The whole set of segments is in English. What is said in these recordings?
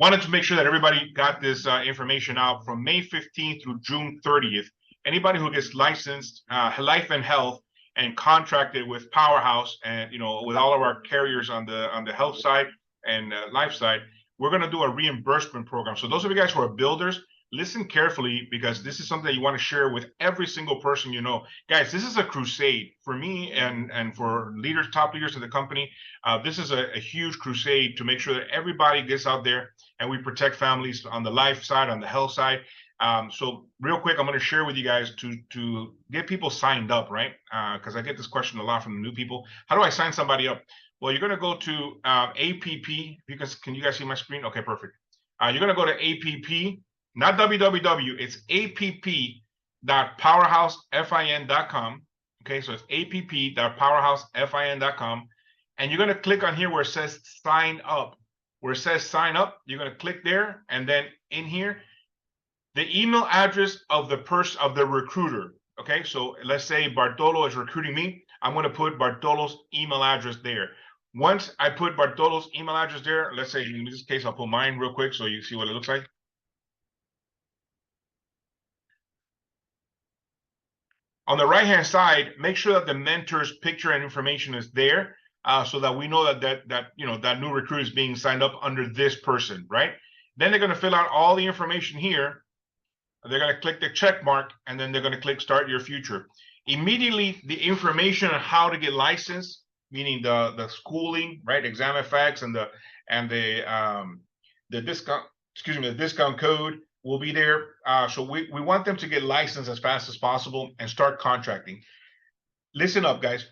wanted to make sure that everybody got this information out from May 15th through June 30th. Anybody who gets licensed, Life and Health, and contracted with Powerhouse, and with all of our carriers on the health side and life side, we're going to do a reimbursement program. So those of you guys who are builders, listen carefully, because this is something that you want to share with every single person you know. Guys, this is a crusade for me and for leaders, top leaders of the company. This is a huge crusade to make sure that everybody gets out there and we protect families on the life side, on the health side. So real quick, I'm going to share with you guys to get people signed up, right? Because I get this question a lot from the new people. How do I sign somebody up? Well, you're going to go to APP, because can you guys see my screen? Okay, perfect. You're going to go to APP, not www, it's app.powerhousefin.com. Okay, so it's app.powerhousefin.com. And you're going to click on here where it says sign up. Where it says sign up, you're going to click there, and then in here, the email address of the recruiter. Okay, so let's say Bartolo is recruiting me. I'm going to put Bartolo's email address there. Once I put Bartolo's email address there, let's say in this case, I'll put mine real quick so you see what it looks like. On the right-hand side, make sure that the mentor's picture and information is there, so that we know that new recruit is being signed up under this person, right? Then they're going to fill out all the information here. They're going to click the check mark, and then they're going to click Start Your Future. Immediately, the information on how to get licensed, meaning the schooling, right, ExamFX, and the discount, the discount code will be there. So we want them to get licensed as fast as possible and start contracting. Listen up, guys.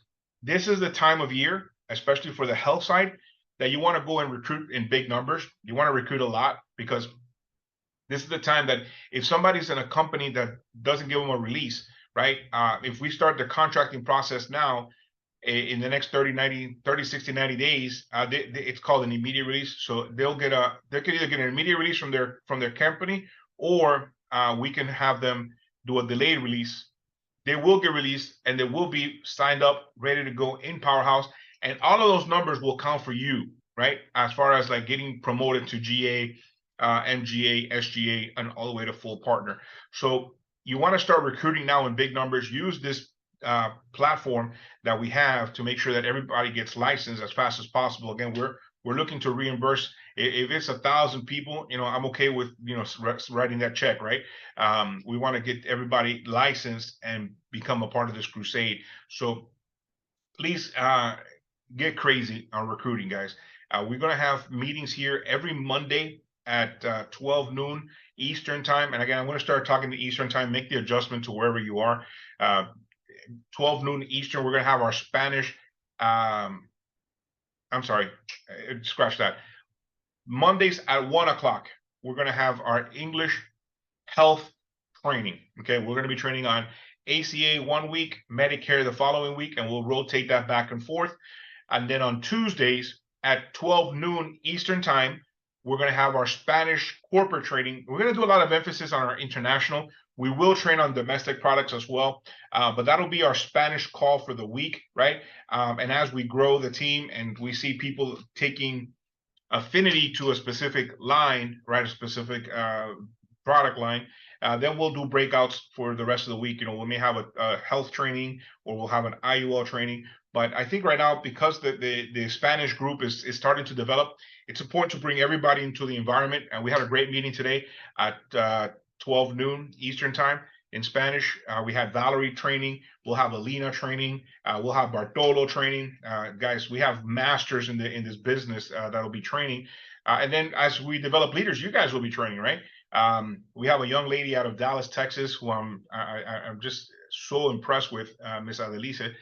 This is the time of year, especially for the health side, that you want to go and recruit in big numbers. You want to recruit a lot, because this is the time that if somebody's in a company that doesn't give them a release, right? If we start the contracting process now, in the next 30, 60, 90 days, it's called an immediate release. So they could either get an immediate release from their company, or we can have them do a delayed release. They will get released, and they will be signed up, ready to go in Powerhouse, and all of those numbers will count for you, right? As far as like getting promoted to GA, MGA, SGA, and all the way to full partner. So you want to start recruiting now in big numbers. Use this platform that we have to make sure that everybody gets licensed as fast as possible. Again, we're looking to reimburse. If it's 1,000 people, I'm okay with writing that check, right? We want to get everybody licensed and become a part of this crusade. So please get crazy on recruiting, guys. We're going to have meetings here every Monday at 12 noon Eastern time. And again, I'm going to start talking to Eastern time. Make the adjustment to wherever you are. 12 noon Eastern, we're going to have our Spanish. I'm sorry, scratch that. Mondays at 1 o'clock, we're going to have our English health training. Okay, we're going to be training on ACA 1 week, Medicare the following week, and we'll rotate that back and forth. And then on Tuesdays at 12 noon Eastern time, we're going to have our Spanish corporate training. We're going to do a lot of emphasis on our international. We will train on domestic products as well, but that'll be our Spanish call for the week, right? And as we grow the team and we see people taking affinity to a specific line, right, a specific product line, then we'll do breakouts for the rest of the week. We may have a health training, or we'll have an IUL training. But I think right now, because the Spanish group is starting to develop, it's important to bring everybody into the environment. And we had a great meeting today at 12 noon Eastern time in Spanish. We had Valerie training. We'll have Alina training. We'll have Bartolo training. Guys, we have masters in this business that'll be training. And then as we develop leaders, you guys will be training, right? We have a young lady out of Dallas, Texas, who I'm just so impressed with, Miss Adelise.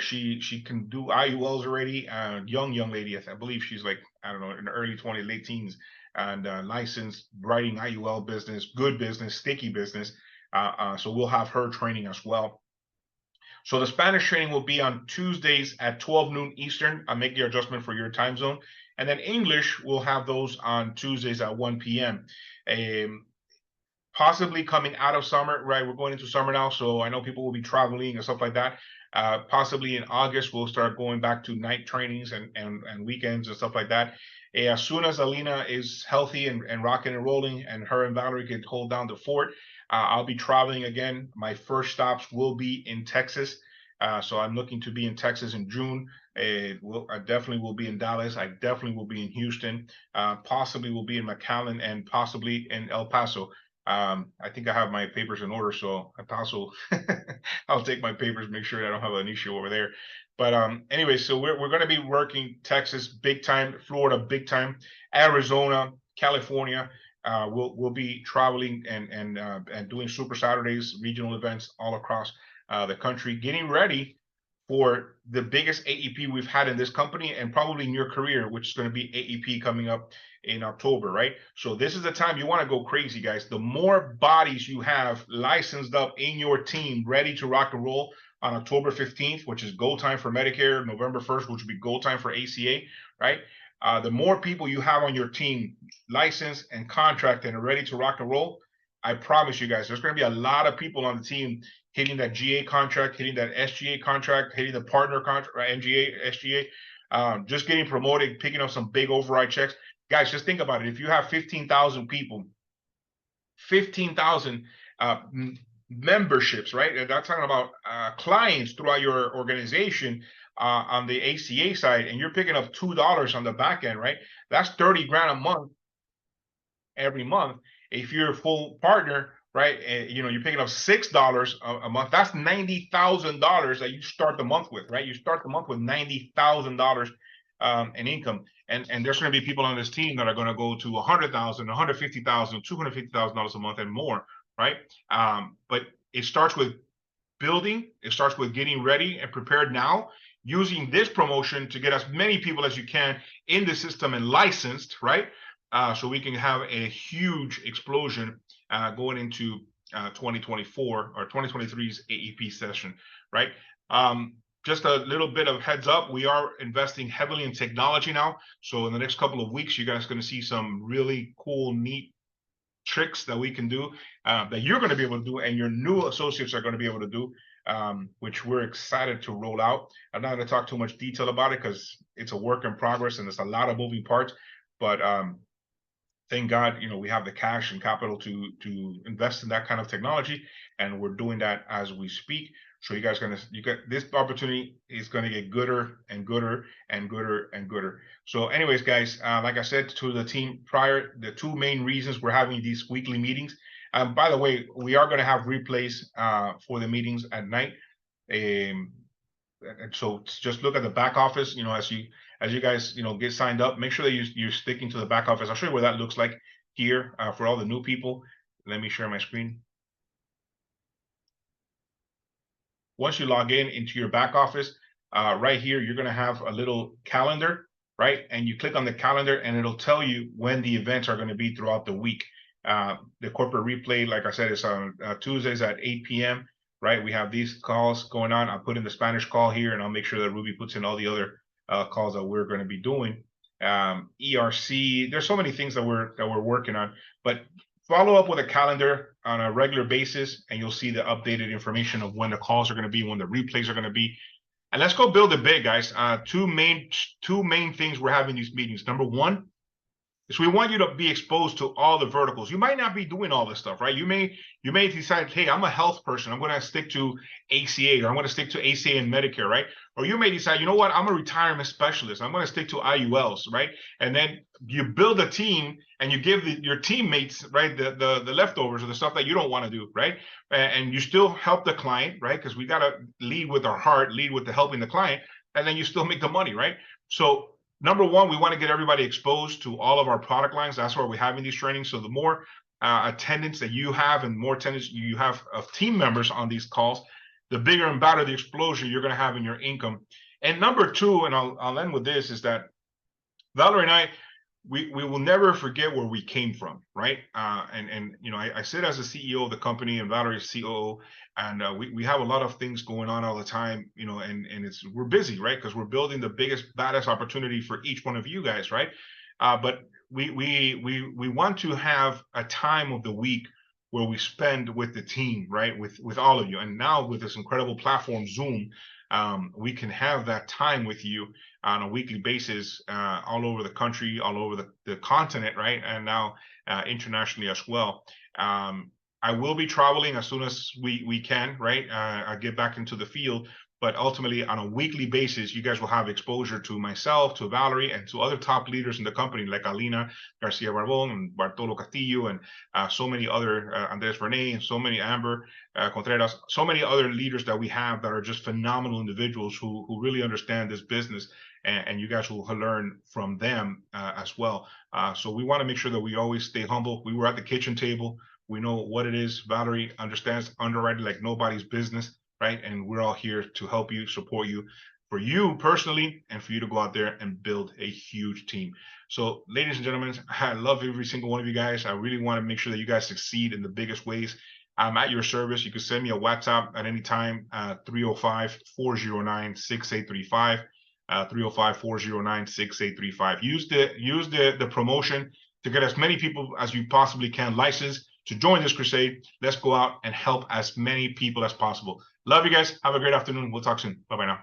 She can do IULs already. Young lady, I believe she's like, I don't know, in the early 20s, late teens, and licensed, writing IUL business, good business, sticky business. So we'll have her training as well. So the Spanish training will be on Tuesdays at 12 noon Eastern. I'll make the adjustment for your time zone. And then English, we'll have those on Tuesdays at 1 p.m. Possibly coming out of summer, right? We're going into summer now, so I know people will be traveling and stuff like that. Possibly in August, we'll start going back to night trainings and weekends and stuff like that. As soon as Alina is healthy and rocking and rolling, and her and Valerie can hold down the fort, I'll be traveling again. My first stops will be in Texas. So I'm looking to be in Texas in June. I definitely will be in Dallas. I definitely will be in Houston. Possibly will be in McAllen and possibly in El Paso. I think I have my papers in order, so El Paso, I'll take my papers, make sure I don't have an issue over there. But anyway, so we're going to be working Texas big time, Florida big time, Arizona, California. We'll be traveling and doing Super Saturdays, regional events all across the country, getting ready for the biggest AEP we've had in this company and probably in your career, which is going to be AEP coming up in October, right? So this is the time you want to go crazy, guys. The more bodies you have licensed up in your team, ready to rock and roll on October 15th, which is go time for Medicare, November 1st, which will be go time for ACA, right? The more people you have on your team licensed and contracted and ready to rock and roll, I promise you guys, there's going to be a lot of people on the team hitting that GA contract, hitting that SGA contract, hitting the partner contract, right? MGA, SGA, just getting promoted, picking up some big override checks. Guys, just think about it. If you have 15,000 people, 15,000 memberships, right? That's talking about clients throughout your organization on the ACA side, and you're picking up $2 on the back end, right? That's 30 grand a month every month. If you're a full partner, right, you know, you're picking up $6 a month. That's $90,000 that you start the month with, right? You start the month with $90,000 in income, and there's going to be people on this team that are going to go to $100,000, $150,000, $250,000 a month and more, right? But it starts with building. It starts with getting ready and prepared now, using this promotion to get as many people as you can in the system and licensed, right? So we can have a huge explosion going into 2024 or 2023's AEP session, right? Just a little bit of heads up, we are investing heavily in technology now. So in the next couple of weeks, you guys are going to see some really cool, neat tricks that we can do, that you're going to be able to do, and your new associates are going to be able to do, which we're excited to roll out. I'm not going to talk too much detail about it because it's a work in progress and there's a lot of moving parts, but thank God, you know, we have the cash and capital to invest in that kind of technology, and we're doing that as we speak. So you guys you get this opportunity is going to get gooder and gooder and gooder and gooder. So anyways, guys, like I said to the team prior, the two main reasons we're having these weekly meetings. By the way, we are going to have replays for the meetings at night. And so just look at the back office, you know, as you guys, you know, get signed up, make sure that you're sticking to the back office. I'll show you what that looks like here for all the new people. Let me share my screen. Once you log in into your back office, right here, you're going to have a little calendar, right? And you click on the calendar and it'll tell you when the events are going to be throughout the week. The corporate replay, like I said, is on Tuesdays at 8 p.m., right? We have these calls going on. I'll put in the Spanish call here, and I'll make sure that Ruby puts in all the other calls that we're going to be doing. ERC, there's so many things that we're working on, but follow up with a calendar on a regular basis, and you'll see the updated information of when the calls are going to be, when the replays are going to be. And let's go build it big, guys. Two main things we're having these meetings. Number one is we want you to be exposed to all the verticals. You might not be doing all this stuff, right? You may decide, hey, I'm a health person, I'm going to stick to ACA, or I'm going to stick to ACA and Medicare, right? Or you may decide, you know what, I'm a retirement specialist, I'm going to stick to IULs, right? And then you build a team and you give your teammates, right, the leftovers or the stuff that you don't want to do, right? And you still help the client, right? Because we got to lead with our heart, lead with the helping the client, and then you still make the money, right? So number one, we want to get everybody exposed to all of our product lines. That's why we're having these trainings. So the more attendance that you have and more attendance you have of team members on these calls, the bigger and better the explosion you're going to have in your income. And number two, and I'll end with this, is that Valerie and I, we will never forget where we came from, right? And you know, I sit as the CEO of the company and Valerie's COO, and we have a lot of things going on all the time, you know, and we're busy, right? Because we're building the biggest, baddest opportunity for each one of you guys, right? But we want to have a time of the week where we spend with the team, right? With all of you. And now with this incredible platform, Zoom, we can have that time with you on a weekly basis, all over the country, all over the continent, right? And now internationally as well. I will be traveling as soon as we can, right? I get back into the field, but ultimately on a weekly basis, you guys will have exposure to myself, to Valerie, and to other top leaders in the company, like Alina Garcia Barbon and Bartolo Castillo, and so many other, Andres Vernay, and so many, Amber Contreras, so many other leaders that we have that are just phenomenal individuals who really understand this business, and you guys will learn from them as well. So we want to make sure that we always stay humble. We were at the kitchen table. We know what it is. Valerie understands underwriting like nobody's business, right? And we're all here to help you, support you, for you personally, and for you to go out there and build a huge team. So, ladies and gentlemen, I love every single one of you guys. I really want to make sure that you guys succeed in the biggest ways. I'm at your service. You can send me a WhatsApp at any time, 305-409-6835. 305-409-6835. Use the promotion to get as many people as you possibly can licensed to join this crusade. Let's go out and help as many people as possible. Love you guys. Have a great afternoon. We'll talk soon. Bye-bye now.